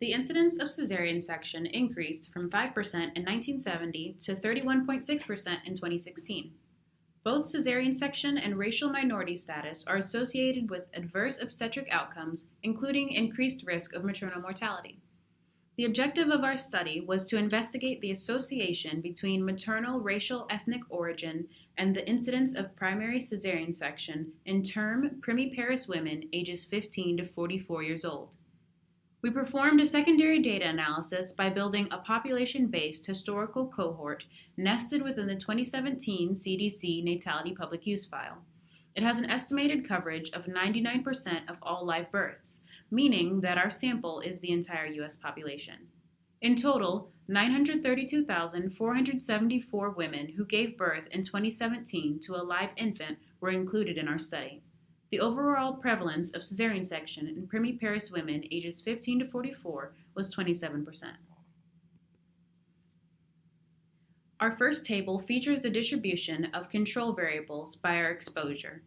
The incidence of cesarean section increased from 5% in 1970 to 31.6% in 2016. Both cesarean section and racial minority status are associated with adverse obstetric outcomes, including increased risk of maternal mortality. The objective of our study was to investigate the association between maternal racial ethnic origin and the incidence of primary cesarean section in term primiparous women ages 15 to 44 years old. We performed a secondary data analysis by building a population-based historical cohort nested within the 2017 CDC Natality public use file. It has an estimated coverage of 99% of all live births, meaning that our sample is the entire U.S. population. In total, 932,474 women who gave birth in 2017 to a live infant were included in our study. The overall prevalence of cesarean section in primiparous women ages 15 to 44 was 27%. Our first table features the distribution of control variables by our exposure.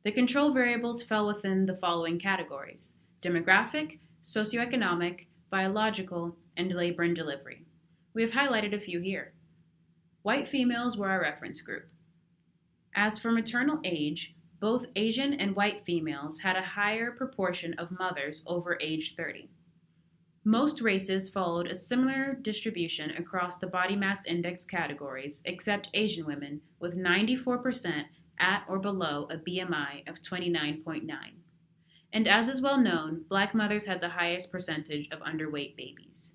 The control variables fell within the following categories: demographic, socioeconomic, biological, and labor and delivery. We have highlighted a few here. White females were our reference group. As for maternal age, both Asian and white females had a higher proportion of mothers over age 30. Most races followed a similar distribution across the body mass index categories, except Asian women, with 94% at or below a BMI of 29.9. And as is well known, Black mothers had the highest percentage of underweight babies.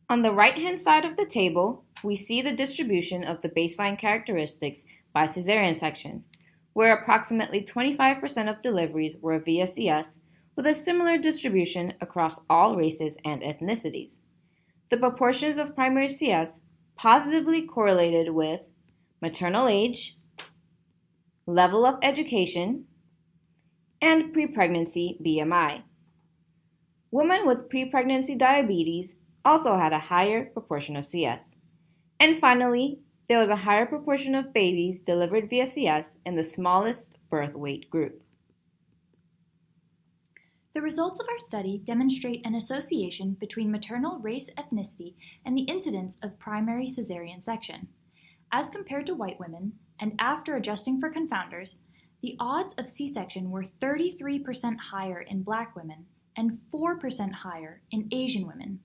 On the right-hand side of the table, we see the distribution of the baseline characteristics by cesarean section, where approximately 25% of deliveries were via CS, with a similar distribution across all races and ethnicities. The proportions of primary CS positively correlated with maternal age, level of education, and pre-pregnancy BMI. Women with pre-pregnancy diabetes also had a higher proportion of CS. And finally, there was a higher proportion of babies delivered via CS in the smallest birth weight group. The results of our study demonstrate an association between maternal race ethnicity and the incidence of primary cesarean section. As compared to white women, and after adjusting for confounders, the odds of C-section were 33% higher in Black women and 4% higher in Asian women.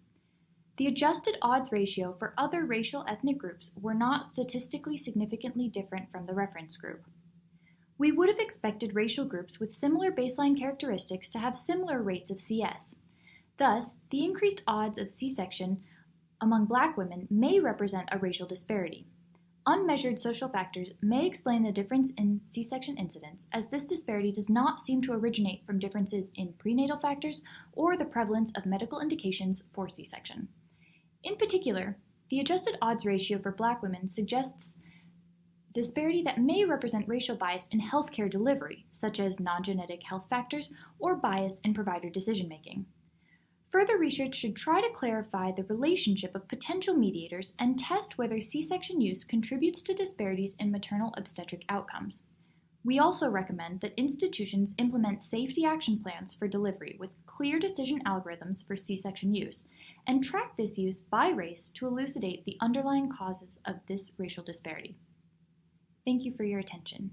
The adjusted odds ratio for other racial ethnic groups were not statistically significantly different from the reference group. We would have expected racial groups with similar baseline characteristics to have similar rates of CS. Thus, the increased odds of C-section among Black women may represent a racial disparity. Unmeasured social factors may explain the difference in C-section incidence, as this disparity does not seem to originate from differences in prenatal factors or the prevalence of medical indications for C-section. In particular, the adjusted odds ratio for Black women suggests disparity that may represent racial bias in healthcare delivery, such as non-genetic health factors or bias in provider decision-making. Further research should try to clarify the relationship of potential mediators and test whether C-section use contributes to disparities in maternal obstetric outcomes. We also recommend that institutions implement safety action plans for delivery with clear decision algorithms for C-section use, and track this use by race to elucidate the underlying causes of this racial disparity. Thank you for your attention.